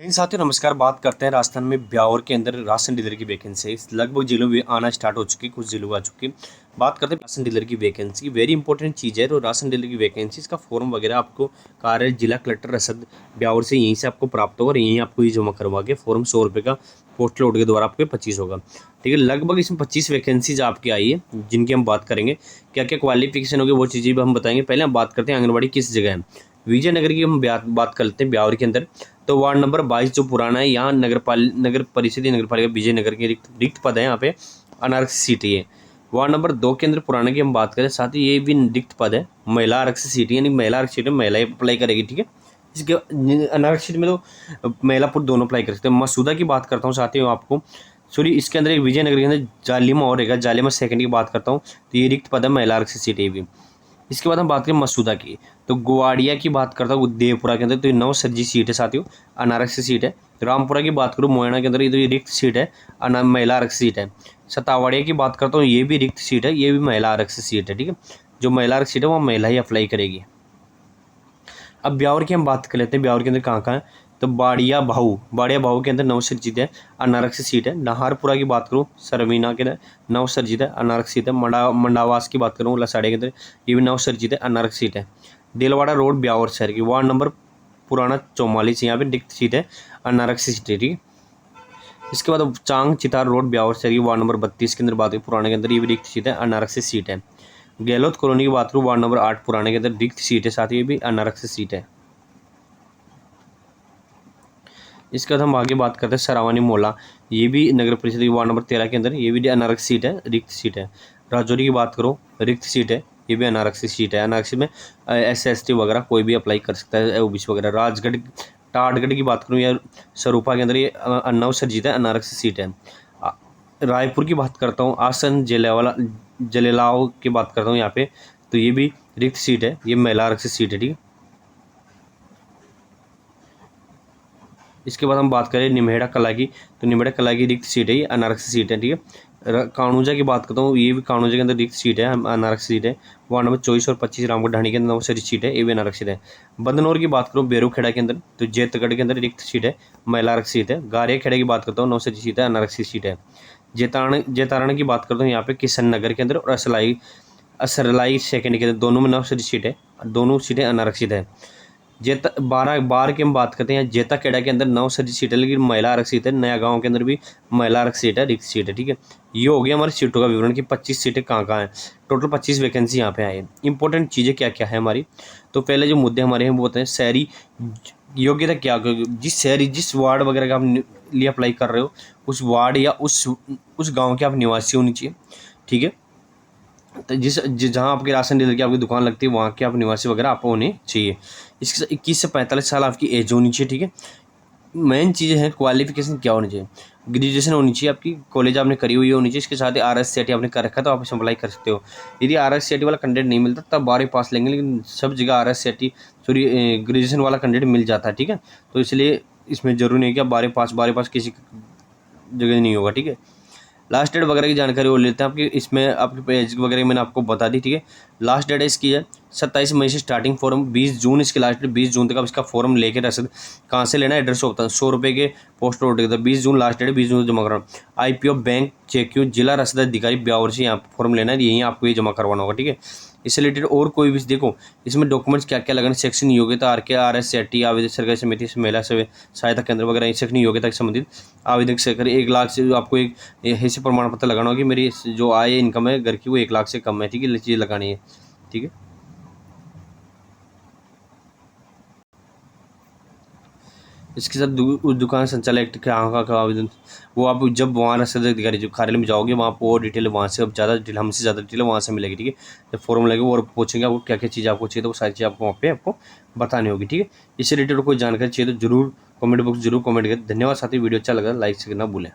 इन साथियों नमस्कार। बात करते हैं राजस्थान में ब्यावर के अंदर राशन डीलर की वैकेंसी लगभग जिलों में आना स्टार्ट हो चुकी, कुछ जिलों आ चुकी। बात करते हैं राशन डीलर की वैकेंसी, वेरी इंपॉर्टेंट चीज़ है। तो राशन डीलर की वैकेंसी, इसका फॉर्म वगैरह आपको कार्य जिला कलेक्टर रसद ब्यावर से यहीं से आपको प्राप्त होगा और यहीं आपको ये जमा करवा के फॉर्म 100 रुपये का पोस्टल लोड के द्वारा आपके 25 होगा। ठीक है, लगभग इसमें 25 वैकेंसीज आपकी आई है, जिनकी हम बात करेंगे। क्या क्या क्वालिफिकेशन होगी वो चीज़ें भी हम बताएंगे। पहले हम बात करते हैं आंगनबाड़ी किस जगह है। विजयनगर की हम बात कर लेते हैं ब्यावर के अंदर। तो वार्ड नंबर 22 जो पुराना है, यहाँ नगर परिषद नगर पालिका विजयनगर के रिक्त पद है। यहाँ पे अनारक्षित सीट है। वार्ड नंबर 2 के अंदर पुराने की हम बात करें, साथ ही ये भी रिक्त पद है, महिला आरक्षित सीट, यानी महिला आरक्षित में महिलाएं अप्लाई करेगी। ठीक है, इसके अनारक्षित में तो महिला पुरुष दोनों अप्लाई कर सकते हैं। मसूदा की बात करता हूँ साथियों आपको, सॉरी, इसके अंदर एक विजयनगर के अंदर जालिमा और रहेगा, जालिमा सेकंड की बात करता हूँ, तो ये रिक्त पद है, महिला आरक्षित सीट है भी। इसके बाद हम बात करें मसूदा की, तो गुवाड़िया की बात करता हूँ देवपुरा के अंदर, तो ये नवसर्जी सीट है साथियों, अनारक्षित सीट है। रामपुरा की बात करूँ मोयना के अंदर, ये तो ये रिक्त सीट है, महिला आरक्षित सीट है। सतावाड़िया की बात करता हूँ, ये भी रिक्त सीट है, ये भी महिला आरक्षित सीट है। ठीक है, जो महिला आरक्षित सीट है वो महिला ही अप्लाई करेगी। अब ब्यावर की हम बात कर लेते हैं, ब्यावर के अंदर कहाँ कहाँ है। तो बाड़िया भाऊ के अंदर नवसर्जित है, अनारक्षित सीट है। नाहरपुरा की बात करूँ सरवीना के अंदर नवसर्जित है, अनारक्षित है। मंडावास की बात करूँ लसाड़े के अंदर, ये भी नवसर्जित है, अनारक्षित है। दिलवाड़ा रोड ब्यावर शहर की वार्ड नंबर पुराना 44, यहाँ पे रिक्त सीट है, अनारक्षित सीट है। ठीक है, इसके बाद चांग चितार रोड ब्यावर शहर की वार्ड नंबर 32 के अंदर बात करें, पुराने के अंदर ये भी रिक्त सीट है, अनारक्षित सीट है। गहलोत कॉलोनी की बात करूँ वार्ड नंबर 8 पुराने के अंदर रिक्त सीट है, साथ ही ये भी अनारक्षित सीट है। इसके बाद हम आगे बात करते हैं सरावानी मोला, ये भी नगर परिषद की वार्ड नंबर 13 के अंदर, ये भी अनारक्षित सीट है, रिक्त सीट है। राजौरी की बात करो, रिक्त सीट है, ये भी अनारक्षित सीट है। अनारक्षित में SC ST वगैरह कोई भी अप्लाई कर सकता है, OBC वगैरह। राजगढ़ टाटगढ़ की बात करूँ या सरूपा के अंदर, ये नवसर्जित है, अनारक्षित सीट है। रायपुर की बात करता हूँ, आसन जलेलाओ की बात करता हूँ यहाँ पे, तो ये भी रिक्त सीट है, ये महिला आरक्षित सीट है। ठीक है, इसके बाद हम बात करें निमेड़ा कला की, तो निमेड़ा कला की रिक्त सीट है, ये अनारक्षित सीट है। ठीक है, कानूजा की बात करता हूँ, ये भी कानूजा के अंदर रिक्त सीट है, अनारक्षित सीट है। वार्ड नंबर 24 और 25 रामगढ़ ढाणी के अंदर नवसर्जित सीट है, ये भी अनारक्षित है। बदनौर की बात करूँ बेरूखेड़ा के अंदर, तो जेतगढ़ के अंदर रिक्त सीट है, महिला आरक्षित है। गारिया खेड़ा की बात करता हूँ, नवसर्जित सीट है, अनारक्षित सीट है। जेतारण की बात करता हूँ यहाँ पे किशन नगर के अंदर, और असरलाई सेकंड के अंदर, दोनों में नवसर्जित सीट है, दोनों सीटें अनारक्षित है। जेता बार की हम बात करते हैं, जेता खेड़ा के अंदर नवसर्जित सीट है, लेकिन महिला आरक्षित है। नया गांव के अंदर भी महिला आरक्षित सीट है, रिक्त सीट है। ठीक है, ये हो गया हमारी सीटों का विवरण की 25 सीटें कहाँ कहाँ हैं। टोटल 25 वैकेंसी यहाँ पे आई है। इंपॉर्टेंट चीज़ें क्या क्या है हमारी, तो पहले जो मुद्दे हमारे हैं वो बताएं। शहरी योग्यता क्या, जिस शहरी जिस वार्ड वगैरह का आप लिए अप्लाई कर रहे हो, उस वार्ड या उस गाँव के आप निवासी होनी चाहिए। ठीक है, तो जहाँ आपके राशन डीलर की आपकी दुकान लगती है, वहाँ के आप निवासी वगैरह आपको होने चाहिए। इसके 21 से 45 साल आपकी एज होनी चाहिए। ठीक है, मेन चीज़ें हैं क्वालिफिकेशन क्या होनी चाहिए। ग्रेजुएशन होनी चाहिए आपकी, कॉलेज आपने करी हुई होनी चाहिए। इसके साथ ही RSCT आपने कर रखा है तो आप इसमें अप्लाई कर सकते हो। यदि RSCT वाला कैंडिडेट नहीं मिलता तब 12 पास लेंगे, लेकिन सब जगह RSCT सॉरी ग्रेजुएशन वाला कैंडिडेट मिल जाता है। ठीक है, तो इसलिए इसमें जरूरी नहीं है कि आप 12 पास किसी जगह नहीं होगा। ठीक है, लास्ट डेट वगैरह की जानकारी वो लेते हैं आपकी, इसमें आपकी पेज वगैरह मैंने आपको बता दी। ठीक है, लास्ट डेट इसकी है 27 मई से स्टार्टिंग फॉर्म, 20 जून इसकी लास्ट डेट, 20 जून तक आप इसका फॉर्म लेके रसद कहाँ से लेना है, एड्रेस होता है 100 रुपये के पोस्ट ऑर्डर का। 20 जून लास्ट डेट, 20 जून जमा करना। IPO बैंक चेक्यू जिला रसद अधिकारी ब्यावर से यहाँ फॉर्म लेना है, यहीं आपको ये जमा करवाना होगा। ठीक है, इससे रिलेटेड और कोई भी देखो इसमें डॉक्यूमेंट्स क्या क्या लगाने, सेक्शन योग्यता RSCT आवेदक सरकारी समिति से महिला सहायता केंद्र वगैरह, सेक्शन योग्यता से संबंधित आवेदक से 1 लाख से आपको एक ऐसे प्रमाण पत्र लगाना होगा कि मेरी जो आय इनकम है घर की वो 1 लाख से कम है। ठीक है, ये चीज़ लगानी है। ठीक है, इसके साथ उस दुकान संचालक का आवेदन, वो आप जब वहाँ रसद अधिकारी जो कार्यालय में जाओगे वहाँ आपको और डिटेल वहाँ से, अब ज़्यादा डिटेल हमसे ज़्यादा डिटेल वहाँ से मिलेगी। ठीक है, जब फॉर्म लगेगा और पूछेंगे आपको क्या क्या चीज़ आपको चाहिए, तो वो सारी चीज़ आपको वहाँ पे आपको बतानी होगी। ठीक है, इससे रिलेटेड कोई जानकारी चाहिए तो जरूर कमेंट बॉक्स जरूर कमेंट करें। धन्यवाद साथी, वीडियो अच्छा लगा लाइक से करना भूलें।